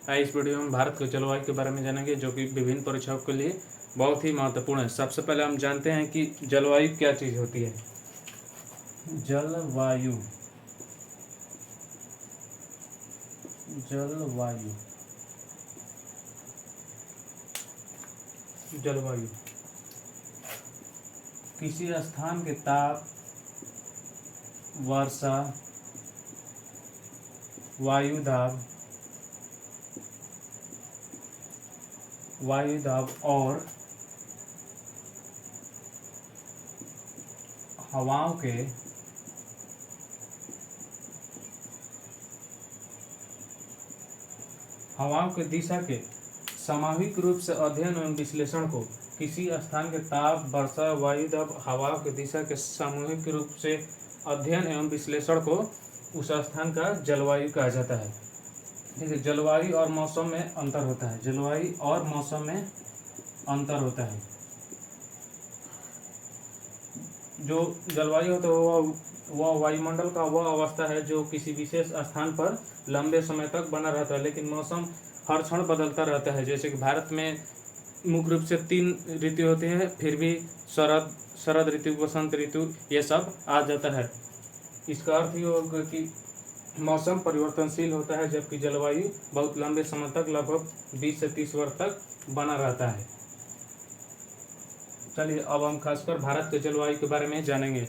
इस वीडियो में भारत के जलवायु के बारे में जानेंगे, जो कि विभिन्न परीक्षाओं के लिए बहुत ही महत्वपूर्ण है। सबसे पहले हम जानते हैं कि जलवायु क्या चीज़ होती है। जलवायु जलवायु जलवायु किसी स्थान के ताप, वर्षा, वायुदाब और हवाओं के दिशा के सामूहिक रूप से अध्ययन एवं विश्लेषण को किसी स्थान के ताप, वर्षा, वायुदाब, हवाओं की दिशा के सामूहिक रूप से अध्ययन एवं विश्लेषण को उस स्थान का जलवायु कहा जाता है। ठीक है, जलवायु और मौसम में अंतर होता है। जलवायु और मौसम में अंतर होता है। जो जलवायु होता है वह वायुमंडल का वह अवस्था है जो किसी विशेष स्थान पर लंबे समय तक बना रहता है, लेकिन मौसम हर क्षण बदलता रहता है। जैसे कि भारत में मुख्य रूप से 3 ऋतु होती हैं, फिर भी शरद ऋतु, वसंत ऋतु ये सब आ जाता है। इसका अर्थ ये होगा कि मौसम परिवर्तनशील होता है, जबकि जलवायु बहुत लंबे समय तक लगभग 20 से 30 वर्ष तक बना रहता है। चलिए अब हम खासकर भारत के जलवायु के बारे में जानेंगे।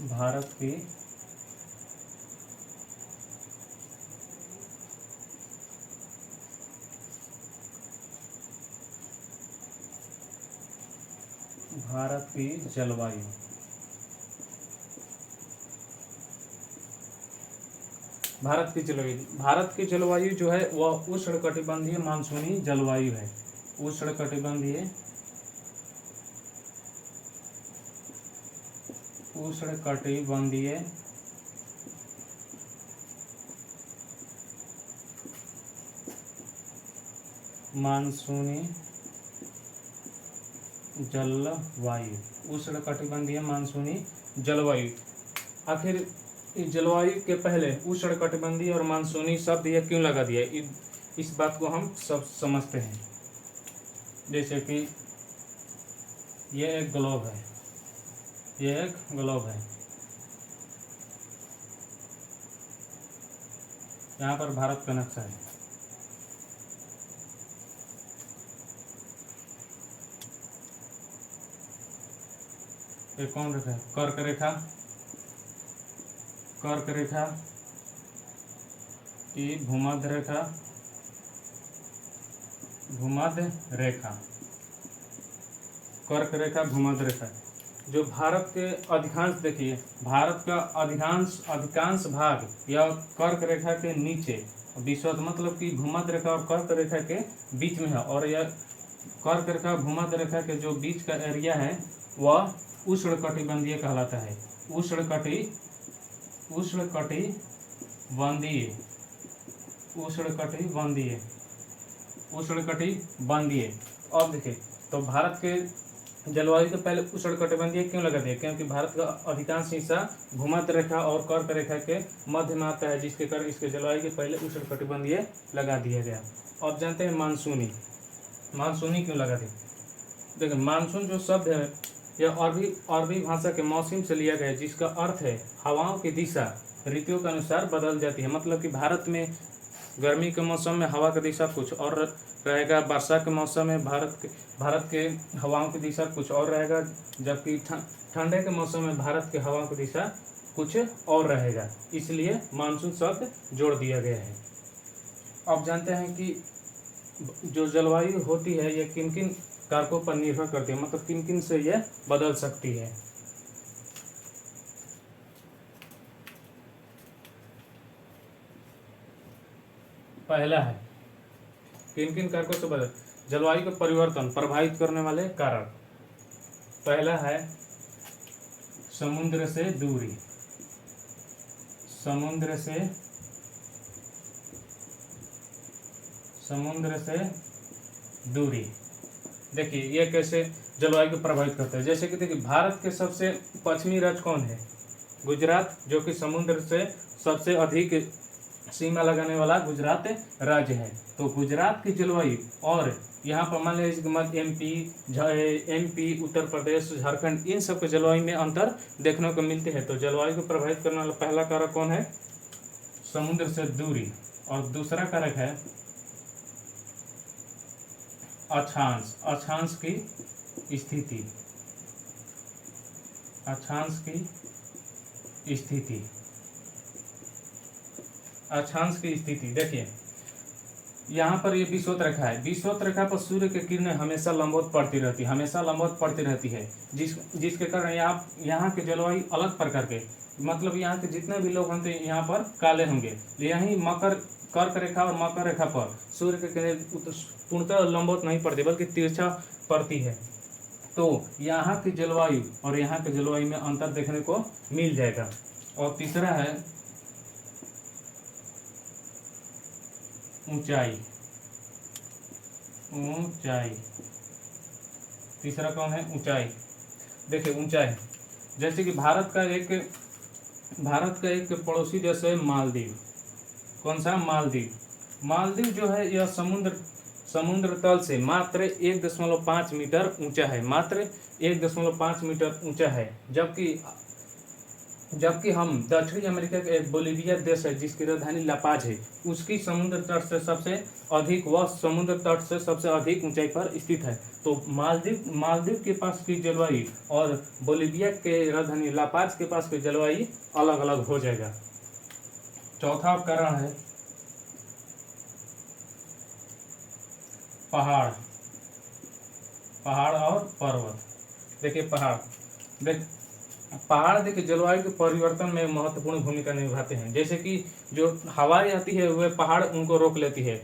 भारत की जलवायु भारत की जलवायु जो है वह उष्णकटिबंधीय मानसूनी जलवायु है। उष्णकटिबंधीय मानसूनी जलवायु। आखिर इस जलवायु के पहले उष्णकटिबंधीय और मानसूनी शब्द यह क्यों लगा दिया, इस बात को हम सब समझते हैं। जैसे कि यह एक ग्लोब है, यहाँ पर भारत का नक्शा है। ये कौन रेखा है? कर्क रेखा, ये भूमध्य रेखा, कर्क रेखा, भूमध्य रेखा। जो भारत के भारत का अधिकांश भाग यह कर्क रेखा के नीचे विषुवत मतलब कि भूमध्य रेखा और कर्क रेखा के बीच में है, और यह कर्क रेखा भूमध्य रेखा के जो बीच का एरिया है वह उष्णकटिबंधीय कहलाता है। उष्णकटिबंधीय। अब देखिए, तो भारत के जलवायु के पहले उष्णकटिबंधीय क्यों लगा दिया? क्योंकि भारत का अधिकांश हिस्सा भूमध्य रेखा और कर्क रेखा के मध्य में आता है, जिसके कारण इसके जलवायु के पहले उष्णकटिबंधीय लगा दिया गया। अब जानते हैं मानसूनी क्यों लगा दिया। देखिए, मानसून जो शब्द है यह अरबी भाषा के मौसम से लिया गया है, जिसका अर्थ है हवाओं की दिशा ऋतुओं के अनुसार बदल जाती है। मतलब कि भारत में गर्मी के मौसम में हवा की दिशा कुछ और रहेगा, वर्षा के मौसम में भारत के हवाओं की दिशा कुछ और रहेगा, जबकि ठंडे के मौसम में भारत के हवाओं की दिशा कुछ और रहेगा। इसलिए मानसून शब्द जोड़ दिया गया है। अब जानते हैं कि जो जलवायु होती है यह किन किन कारकों पर निर्भर करती है, मतलब किन किन से यह बदल सकती है। पहला है किन किन कारकों से बदल जलवायु का परिवर्तन प्रभावित करने वाले कारक। पहला है समुद्र से दूरी, समुद्र से दूरी। देखिए ये कैसे जलवायु को प्रभावित करता है। जैसे कि देखिए भारत के सबसे पश्चिमी राज्य कौन है? गुजरात, जो कि समुद्र से सबसे अधिक सीमा लगाने वाला गुजरात राज्य है। तो गुजरात की जलवायु और यहाँ पर मान लीजिए कि मध्य एमपी, उत्तर प्रदेश, झारखंड, इन सब के जलवायु में अंतर देखने को मिलते हैं। तो जलवायु को प्रभावित करने वाला पहला कारक कौन है? समुद्र से दूरी। और दूसरा कारक है अक्षांश, अक्षांश की स्थिति, अक्षांश की स्थिति, अक्षांश की स्थिति। देखिए यहाँ पर ये विषुवत रेखा है, विषुवत रेखा पर सूर्य की किरणें हमेशा लंबवत पड़ती रहती है, हमेशा लंबवत पड़ती रहती है, जिसके कारण यहाँ के जलवायु अलग प्रकार के, मतलब यहाँ के जितने भी लोग होंगे यहाँ पर काले होंगे। यहीं कर्क रेखा और मकर रेखा पर सूर्य की किरणें पूर्णतः लंबवत नहीं पड़ती बल्कि तिरछा पड़ती है। तो यहाँ की जलवायु और यहाँ के जलवायु में अंतर देखने को मिल जाएगा। और तीसरा है ऊंचाई, ऊंचाई। तीसरा कौन है? ऊंचाई। देखिए ऊंचाई, जैसे कि भारत का एक पड़ोसी देश है मालदीव। कौन सा? मालदीव। मालदीव जो है यह समुद्र तल से मात्र 1.5 मीटर ऊंचा है, मात्र 1.5 मीटर ऊंचा है। जबकि हम दक्षिणी अमेरिका के एक बोलिविया देश है जिसकी राजधानी लापाज है, उसकी समुद्र तट से सबसे अधिक ऊंचाई पर स्थित है। तो मालदीव के पास की जलवायु और बोलिविया के राजधानी लापाज के पास की जलवायु अलग अलग हो जाएगा। चौथा कारण है पहाड़, पहाड़ और पर्वत। देखिए पहाड़ देखिए जलवायु के परिवर्तन में महत्वपूर्ण भूमिका निभाते हैं। जैसे कि जो हवाएं आती है वह पहाड़ उनको रोक लेती है।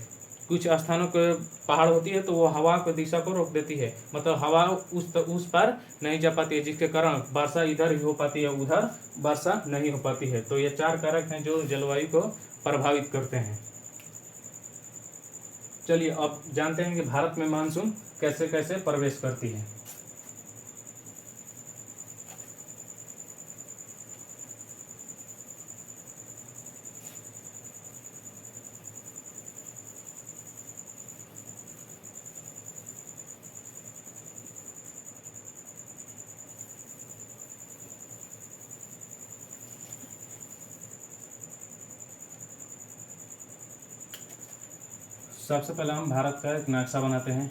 कुछ स्थानों के पहाड़ होती है तो वो हवा की दिशा को रोक देती है, मतलब हवा उस पर नहीं जा पाती है, जिसके कारण वर्षा इधर ही हो पाती है, उधर वर्षा नहीं हो पाती है। तो ये 4 कारक हैं जो जलवायु को प्रभावित करते हैं। चलिए अब जानते हैं कि भारत में मानसून कैसे कैसे प्रवेश करती है। सबसे पहले हम भारत का एक नक्शा बनाते हैं।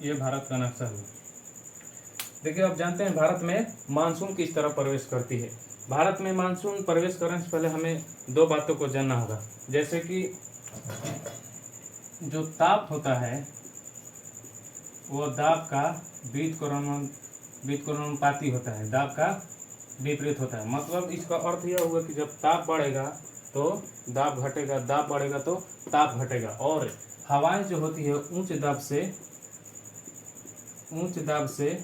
ये भारत का नक्शा है। देखिए अब जानते हैं भारत में मानसून किस तरह प्रवेश करती है। भारत में मानसून प्रवेश करने से पहले हमें 2 बातों को जानना होगा। जैसे कि जो ताप होता है वो दाब का व्युत्क्रमानुपाती होता है, दाब का विपरीत होता है। मतलब इसका अर्थ यह हुआ कि जब ताप बढ़ेगा तो दाब घटेगा, दाब बढ़ेगा तो ताप घटेगा। और हवाएं जो होती है उच्च दाब से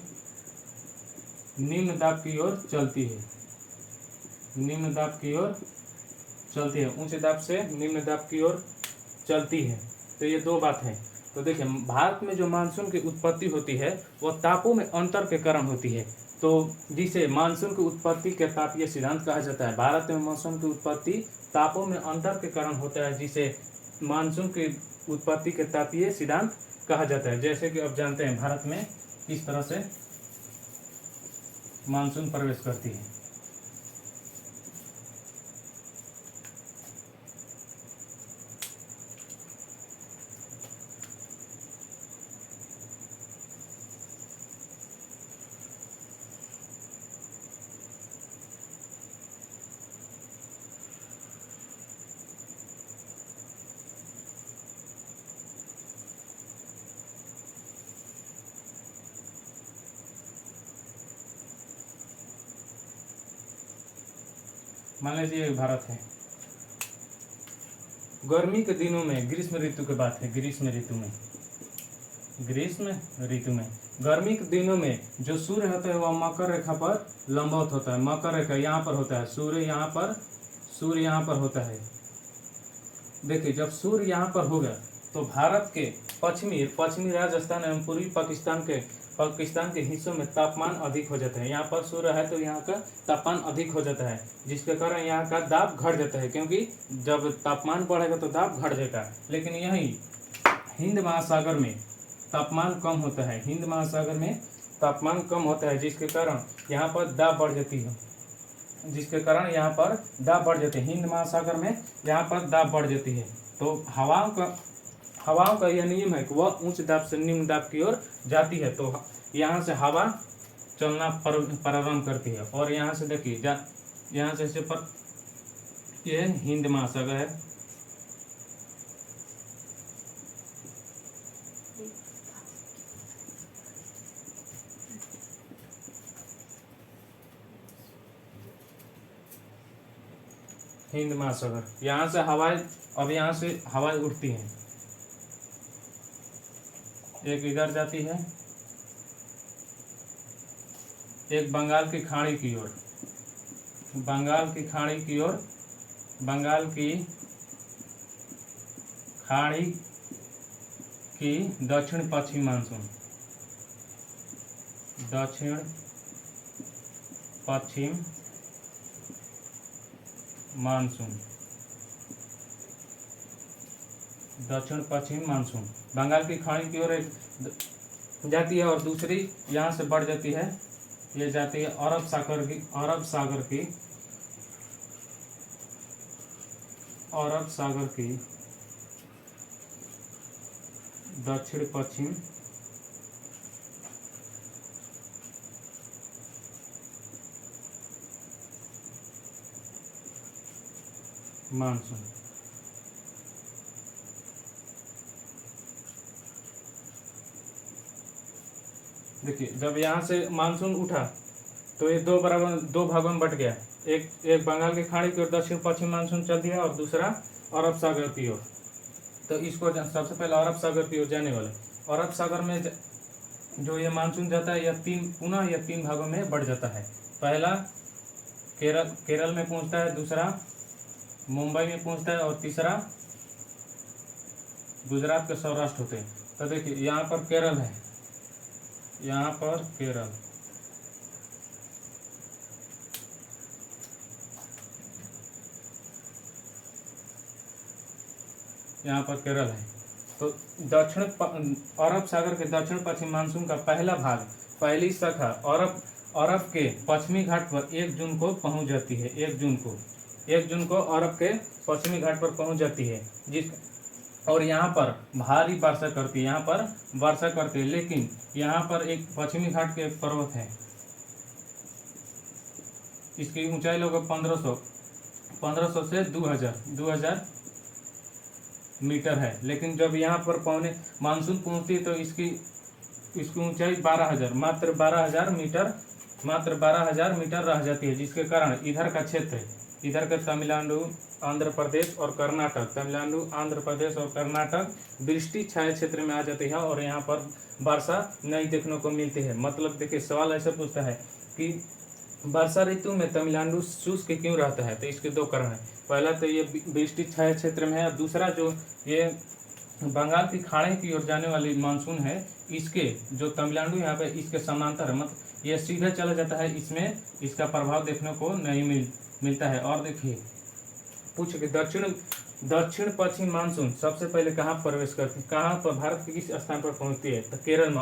निम्न दाब की ओर चलती है, निम्न दाब की ओर चलती है, उच्च दाब से निम्न दाब की ओर चलती है। तो ये 2 बात है। तो देखिए भारत में जो मानसून की उत्पत्ति होती है वह तापों में अंतर के कारण होती है, तो जिसे मानसून की उत्पत्ति के तापीय सिद्धांत कहा जाता है। भारत में मानसून की उत्पत्ति तापों में अंतर के कारण होता है, जिसे मानसून की उत्पत्ति के तापीय सिद्धांत कहा जाता है। जैसे कि अब जानते हैं भारत में किस तरह से मानसून प्रवेश करती है। मान लीजिए भारत है, गर्मी के दिनों में, ग्रीष्म ऋतु की बात है, ग्रीष्म ऋतु में गर्मी के दिनों में जो सूर्य होता है वह मकर रेखा पर लंबवत होता है। मकर रेखा यहाँ पर होता है, सूर्य यहाँ पर होता है। देखिए जब सूर्य यहाँ पर होगा तो भारत के पश्चिमी राजस्थान एवं पूर्वी पाकिस्तान के हिस्सों में तापमान अधिक हो जाता है। यहाँ पर सूर्य है तो यहाँ का तापमान अधिक हो जाता है, जिसके कारण यहाँ का दाब घट जाता है, क्योंकि जब तापमान बढ़ेगा तो दाब घट जाएगा। लेकिन यही हिंद महासागर में तापमान कम होता है, हिंद महासागर में तापमान कम होता है, जिसके कारण यहाँ पर दाब बढ़ जाती है, हिंद महासागर में यहाँ पर दाब बढ़ जाती है। तो हवाओं का यह नियम है कि वह उच्च दाब से निम्न दाब की ओर जाती है, तो यहाँ से हवा चलना प्रारंभ करती है। और यहाँ से देखिए यहाँ से ये हिंद महासागर है, हिंद महासागर। यहाँ से हवाएं उठती हैं, एक इधर जाती है, एक बंगाल की खाड़ी की ओर, बंगाल की खाड़ी की दक्षिण पश्चिम मानसून, दक्षिण पश्चिम मानसून बंगाल की खाड़ी की ओर जाती है, और दूसरी यहाँ से बढ़ जाती है, ये जाती है अरब सागर की दक्षिण पश्चिम मानसून। देखिए जब यहाँ से मानसून उठा तो ये दो भागों में बट गया, एक बंगाल की खाड़ी की ओर दक्षिण पश्चिम मानसून चल दिया और दूसरा अरब सागर की ओर। तो इसको सबसे पहले अरब सागर की ओर जाने वाला, अरब सागर में जो ये मानसून जाता है यह तीन भागों में बढ़ जाता है। पहला केरल में पहुंचता है, दूसरा मुंबई में पहुंचता है और तीसरा गुजरात के सौराष्ट्र होते हैं। तो देखिए यहाँ पर केरल है, यहाँ पर केरल है। तो अरब सागर के दक्षिण पश्चिम मानसून का पहला भाग, पहली शाखा अरब के पश्चिमी घाट पर 1 जून को पहुंच जाती है। 1 जून को अरब के पश्चिमी घाट पर पहुंच जाती है, और यहाँ पर भारी वर्षा करती है, लेकिन यहाँ पर एक पश्चिमी घाट के पर्वत है, इसकी ऊंचाई लगभग 1500 से 2000 मीटर है। लेकिन जब यहाँ पर मानसून पहुँचती है तो इसकी ऊंचाई 12,000 मात्र 12,000 मीटर रह जाती है, जिसके कारण इधर का तमिलनाडु आंध्र प्रदेश और कर्नाटक वृष्टि छाया क्षेत्र में आ जाती है, और यहाँ पर वर्षा नहीं देखने को मिलती है। मतलब देखिए सवाल ऐसा पूछता है कि वर्षा ऋतु में तमिलनाडु शुष्क क्यों रहता है, तो इसके 2 कारण है। पहला तो ये वृष्टि छाया क्षेत्र में है, और दूसरा जो ये बंगाल की खाड़ी की ओर जाने वाली मानसून है, इसके जो तमिलनाडु यहाँ पे इसके समांतर है, मतलब ये सीधे चला जाता है, इसमें इसका प्रभाव देखने को नहीं मिलता है। और देखिए पूछ के दक्षिण पश्चिम मानसून सबसे पहले कहाँ प्रवेश करती है, कहाँ पर भारत के किस स्थान पर पहुँचती है, तो केरल में।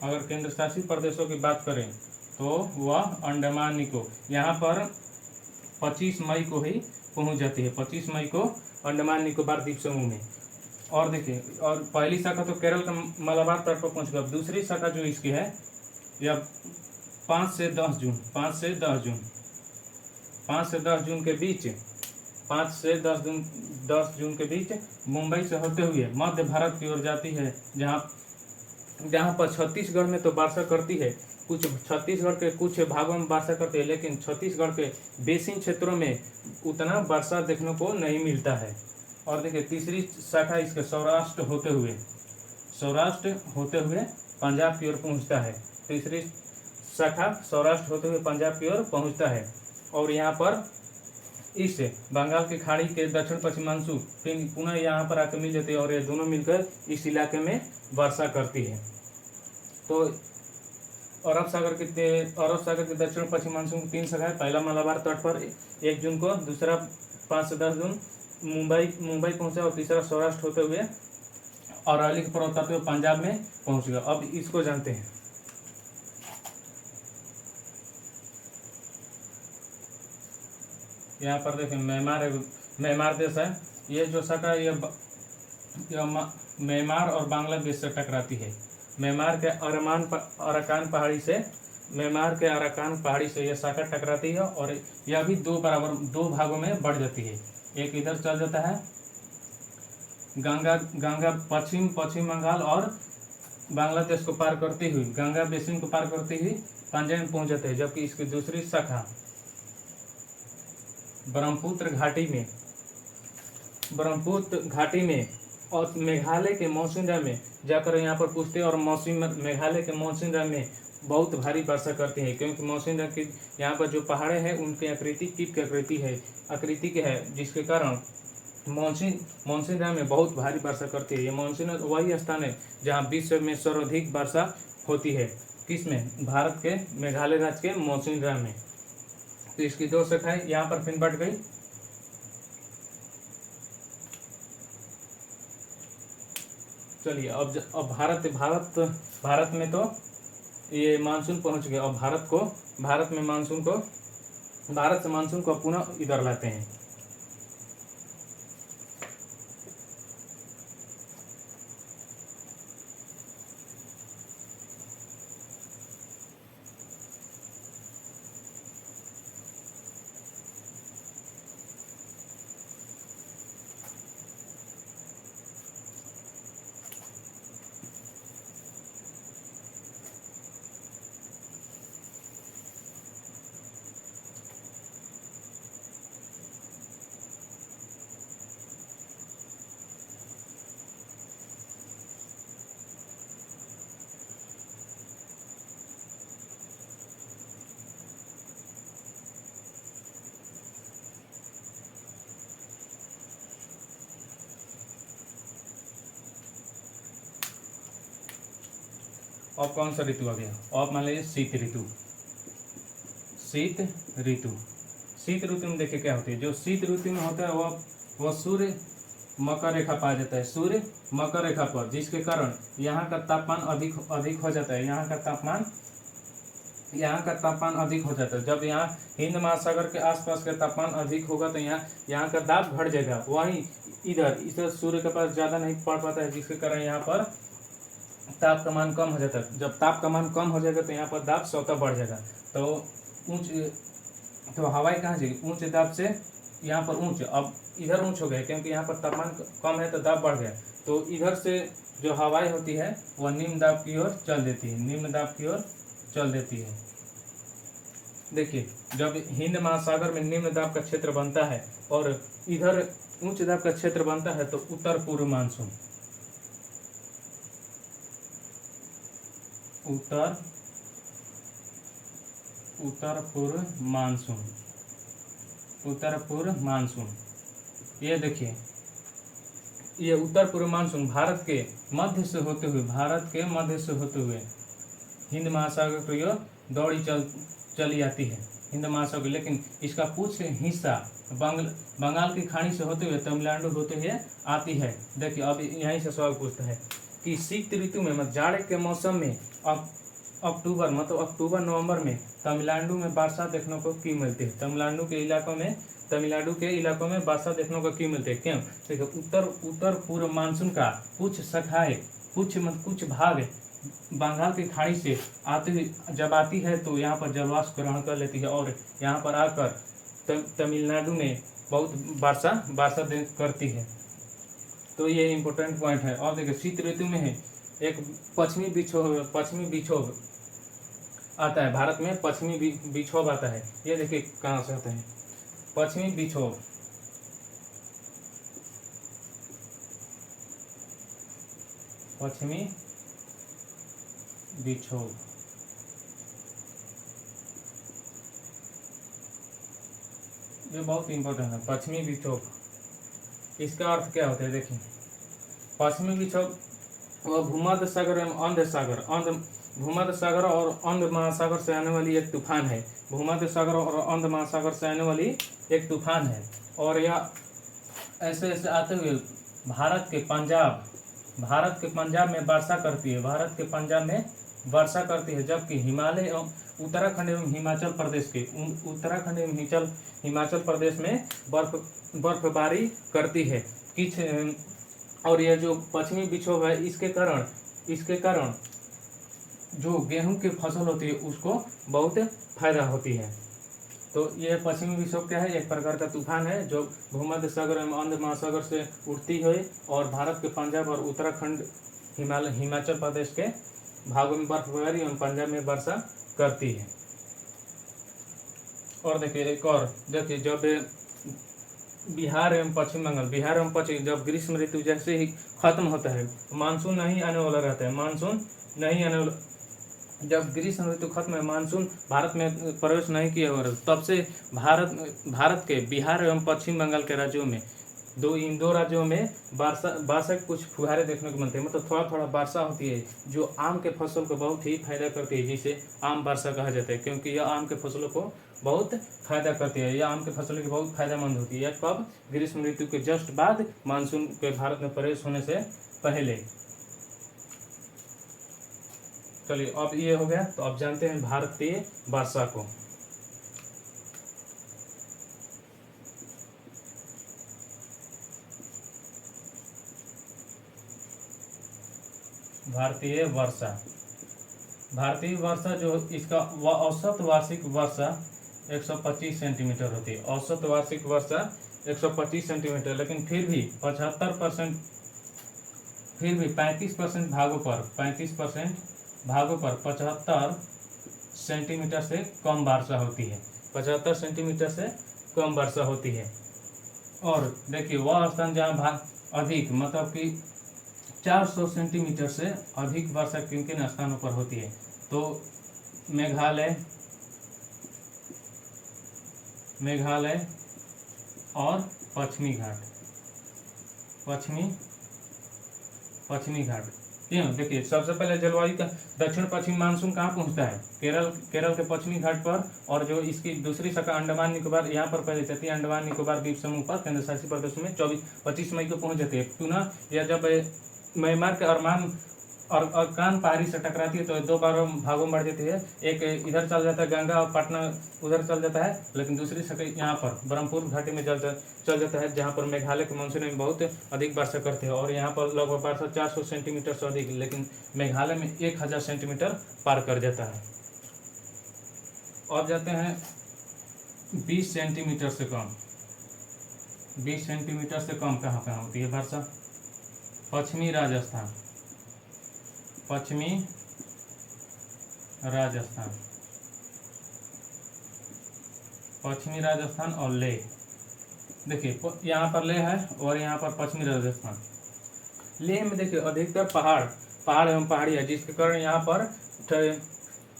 अगर केंद्र शासित प्रदेशों की बात करें तो वह अंडमान निकोबार, यहाँ पर 25 मई को ही पहुँच जाती है, 25 मई को अंडमान निकोबार द्वीप समूह में। और देखिए, और पहली शाखा तो केरल का मलाबार तट पर पहुँच गया। दूसरी शाखा जो इसकी है यह 5 से 10 जून के बीच मुंबई से होते हुए मध्य भारत की ओर जाती है, जहाँ पर छत्तीसगढ़ में तो वर्षा करती है, कुछ छत्तीसगढ़ के कुछ भागों में वर्षा करती है, लेकिन छत्तीसगढ़ के बेसिन क्षेत्रों में उतना वर्षा देखने को नहीं मिलता है। और देखिए तीसरी शाखा इसके सौराष्ट्र होते हुए पंजाब की ओर पहुँचता है। तीसरी शाखा सौराष्ट्र होते हुए पंजाब की ओर पहुँचता है और यहाँ पर इस बंगाल की खाड़ी के दक्षिण पश्चिम मानसून फिर पुनः यहाँ पर आकर मिल जाती है और ये दोनों मिलकर इस इलाके में वर्षा करती है। तो अरब सागर के दक्षिण पश्चिम मानसून की 3 शाखाएं, पहला मलाबार तट पर 1 जून को, दूसरा 5 से 10 जून मुंबई पहुंचा और तीसरा सौराष्ट्र होते हुए और अरवली के पर्वत होते हुए पंजाब में पहुंच गया। अब इसको जानते हैं। यहाँ पर देखें म्यांमार देश है। ये जो शाखा ये म्यांमार और बांग्लादेश से टकराती है। म्यांमार के अराकान पहाड़ी से यह शाखा टकराती है और यह भी दो भागों में बढ़ जाती है। एक इधर चल जाता है गंगा पश्चिम बंगाल और बांग्लादेश को पार करती हुई, गंगा बेसिन को पार करती हुई पंजाब में पहुंच जाते हैं, जबकि इसकी दूसरी शाखा ब्रह्मपुत्र घाटी में और मेघालय के मौसिनराम में जाकर यहाँ पर पूछते हैं और मेघालय के मौसिनराम में बहुत भारी वर्षा करते हैं, क्योंकि मौसिनराम की यहाँ पर जो पहाड़े हैं उनकी आकृति कीट की आकृति के है, जिसके कारण मॉनसून में बहुत भारी वर्षा करती है। ये मॉनसून वही स्थान है जहाँ विश्व में सर्वाधिक वर्षा होती है। किसमें? भारत के मेघालय राज्य के मॉनसून में। तो इसकी 2 शाखाएं यहाँ पर फिर बढ़ गई। चलिए अब भारत में तो ये मानसून पहुंच गया। अब भारत से मानसून को पुनः इधर लाते हैं। अब कौन सा ऋतु आ गया? अब मान लीजिए शीत ऋतु में देखिए क्या होती है। जो शीत ऋतु में होता है वह सूर्य मकर रेखा पा जाता है, सूर्य मकर रेखा पर, जिसके कारण यहाँ का तापमान अधिक हो जाता है। यहाँ का तापमान अधिक हो जाता है। जब यहाँ हिंद महासागर के आसपास का तापमान अधिक होगा तो यहाँ का दाब घट जाएगा। वहीं इधर सूर्य के पास ज़्यादा नहीं पड़ पाता है, जिसके कारण यहाँ पर ताप का मान कम हो जाता है। जब ताप का मान कम हो जाएगा तो यहाँ पर दाब स्वतः बढ़ जाएगा। तो हवाई कहाँ जाएगी? ऊंच दाब से यहाँ पर ऊंच, अब इधर ऊंच हो गया क्योंकि यहाँ पर तापमान कम है तो दाब बढ़ गया। तो इधर से जो हवाई होती है वह निम्न दाब की ओर चल देती है। देखिए, जब हिंद महासागर में निम्न दाब का क्षेत्र बनता है और इधर उच्च दाब का क्षेत्र बनता है तो उत्तर पूर्व मानसून ये देखिए, ये उत्तर पूर्व मानसून भारत के मध्य से होते हुए हिंद महासागर की ओर दौड़ी चली आती है हिंद महासागर। लेकिन इसका कुछ हिस्सा बंगाल की खाड़ी से होते हुए तमिलनाडु होते हुए आती है। देखिए, अब यहीं से सवाल पूछता है कि शीत ऋतु में जाड़े के मौसम में अक्टूबर नवंबर में तमिलनाडु में वर्षा देखने को क्यों मिलती है? तमिलनाडु के इलाकों में वर्षा देखने को क्यों मिलती है? क्यों? देखिए, उत्तर पूर्व मानसून का कुछ शाखाएं कुछ भाग बंगाल की खाड़ी से जब आती है तो यहाँ पर जलवाष्प ग्रहण कर लेती है और यहाँ पर आकर तमिलनाडु में बहुत वर्षा करती है। तो ये इम्पोर्टेंट पॉइंट है। और देखिए, शीत ऋतु में है एक पश्चिमी विक्षोभ आता है भारत में, पश्चिमी विक्षोभ आता है। ये देखिए कहाँ से आता है पश्चिमी विक्षोभ। पश्चिमी विक्षोभ ये बहुत इंपॉर्टेंट है। पश्चिमी विक्षोभ इसका अर्थ क्या होता है देखिए, पश्चिमी विक्षोभ वह भूमध्य सागर एवं भूमध्य सागर और अंध महासागर से आने वाली एक तूफान है। भूमध्य सागर और अंध महासागर से आने वाली एक तूफान है, और यह ऐसे ऐसे आते हुए भारत के पंजाब में वर्षा करती है। भारत के पंजाब में वर्षा करती है, जबकि हिमालय एवं उत्तराखंड एवं हिमाचल प्रदेश में बर्फबारी करती है। और यह जो पश्चिमी विक्षोभ है इसके कारण जो गेहूं की फसल होती है उसको बहुत फायदा होती है। तो यह पश्चिमी विक्षोभ क्या है, एक प्रकार का तूफान है जो भूमध्य सागर एवं अंध महासागर से उठती है और भारत के पंजाब और उत्तराखंड हिमाचल प्रदेश के भागों में बर्फबारी एवं पंजाब में वर्षा करती है। और देखिए जब बिहार एवं पश्चिम जब ग्रीष्म ऋतु जैसे ही खत्म होता है, मानसून नहीं आने वाला रहता है, जब ग्रीष्म ऋतु खत्म है, मानसून भारत में प्रवेश नहीं किया हो रहा, तब से भारत के बिहार एवं पश्चिम बंगाल के राज्यों में इन दो राज्यों में वर्षा के कुछ फुहारे देखने को मिलते हैं। मतलब थोड़ा थोड़ा वर्षा होती है जो आम के फसल को बहुत ही फायदा करती है, जिसे आम वर्षा कहा जाता है, क्योंकि यह आम के फसलों को बहुत फायदा करती है। यह आम के फसलों की बहुत फायदेमंद होती है। यह कब, ग्रीष्म ऋतु के जस्ट बाद, मानसून के भारत में प्रवेश होने से पहले। चलिए अब ये हो गया, तो अब जानते हैं भारतीय वर्षा को। भारतीय वर्षा जो इसका औसत वार्षिक वर्षा 125 सेंटीमीटर होती है। औसत वार्षिक वर्षा 125 सेंटीमीटर, लेकिन फिर भी 35% भागों पर 75 सेंटीमीटर से कम वर्षा होती है। 75 सेंटीमीटर से कम वर्षा होती है। और देखिए वह स्थान जहाँ अधिक, मतलब कि 400 सेंटीमीटर से अधिक वर्षा किन किन स्थानों पर होती है, तो मेघालय और पश्चिमी घाट। क्यों, देखिए सबसे पहले जलवायु का दक्षिण पश्चिम मानसून कहाँ पहुँचता है, केरल के पश्चिमी घाट पर, और जो इसकी दूसरी शाखा अंडमान निकोबार यहाँ पर पहले जाती है। अंडमान निकोबार द्वीप समूह पर केंद्र शासित प्रदेशों में 25 मई को पहुँच जाती है। पुनः यह जब म्यांमार के अरकान पहाड़ी से टकराती है तो दो भागों में बढ़ जाती है। एक इधर चल जाता है गंगा और पटना उधर चल जाता है, लेकिन दूसरी शाखा यहाँ पर ब्रह्मपुत्र घाटी में चल जाता है, जहाँ पर मेघालय के मानसून में बहुत अधिक वर्षा करते हैं। और यहाँ पर लगभग वर्षा 400 सेंटीमीटर से अधिक, लेकिन मेघालय में 1000 सेंटीमीटर पार कर जाता है। अब जाते हैं 20 सेंटीमीटर से कम। 20 सेंटीमीटर से कम कहाँ होती है वर्षा, पश्चिमी राजस्थान और लेह। देखिए यहाँ पर लेह है और यहाँ पर पश्चिमी राजस्थान। लेह में देखिए अधिकतर पहाड़ एवं पहाड़ी है, जिसके कारण यहाँ पर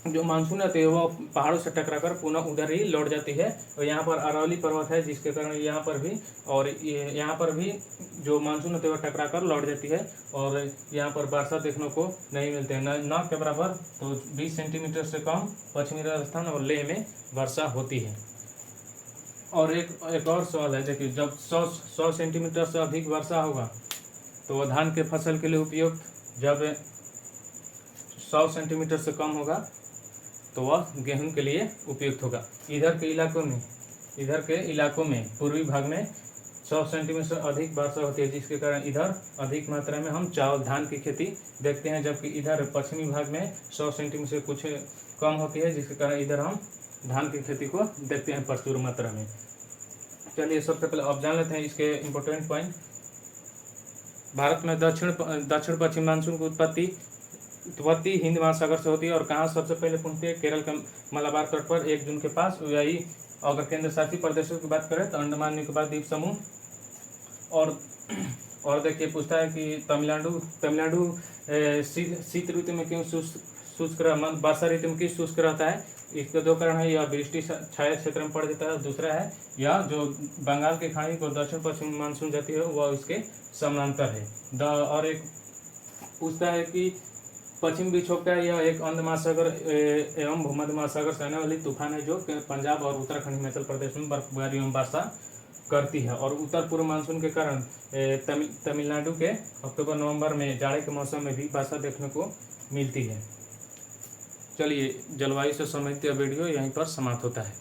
जो मानसून आती है वो पहाड़ों से टकराकर पुनः उधर ही लौट जाती है। और यहाँ पर अरावली पर्वत है, जिसके कारण यहाँ पर भी जो मानसून होते हुए टकराकर लौट जाती है, और यहाँ पर वर्षा देखने को नहीं मिलते हैं, न के बराबर। तो 20 सेंटीमीटर से कम पश्चिमी राजस्थान और लेह में वर्षा होती है। और एक और सवाल है, देखिए जब 100 सेंटीमीटर से अधिक वर्षा होगा तो वह धान के फसल के लिए उपयुक्त, जब 100 सेंटीमीटर से कम होगा तो वह गेहूं के लिए उपयुक्त होगा। इधर के इलाकों में पूर्वी भाग में 100 सेंटीमीटर से अधिक वर्षा होती है, जिसके कारण इधर अधिक मात्रा में हम धान की खेती देखते हैं, जबकि इधर पश्चिमी भाग में 100 सेंटीमीटर से कुछ कम होती है, जिसके कारण इधर हम धान की खेती को देखते हैं प्रचुर मात्रा में। चलिए सबसे पहले अब जान लेते हैं इसके इम्पोर्टेंट पॉइंट। भारत में दक्षिण पश्चिम मानसून की उत्पत्ति उत्पत्ति हिंद महासागर से होती है और कहाँ सबसे पहले पहुँचती है? केरल के मलाबार तट पर 1 जून के पास। यही अगर केंद्र शासित प्रदेशों की बात करें तो अंडमान निकोबार द्वीप समूह। और देखिए पूछता है कि तमिलनाडु तमिलनाडु शीत ऋतु में क्यों शुष्क वर्षा ऋतु में क्यों शुष्क रहता है? इसके दो कारण है, यह वृष्टि छाया क्षेत्र में पड़ जाता है, दूसरा है यह जो बंगाल की खाड़ी को दक्षिण पश्चिम मानसून जाती है वह इसके समानांतर है। और एक पूछता है कि पश्चिम विक्षोभ का यह एक अंध महासागर एवं भूमध्य महासागर से आने वाली तूफान है जो पंजाब और उत्तराखंड हिमाचल प्रदेश में बर्फबारी एवं वर्षा करती है। और उत्तर पूर्व मानसून के कारण तमिलनाडु के अक्टूबर नवंबर में जाड़े के मौसम में भी वर्षा देखने को मिलती है। चलिए, जलवायु से संबंधित वीडियो यहीं पर समाप्त होता है।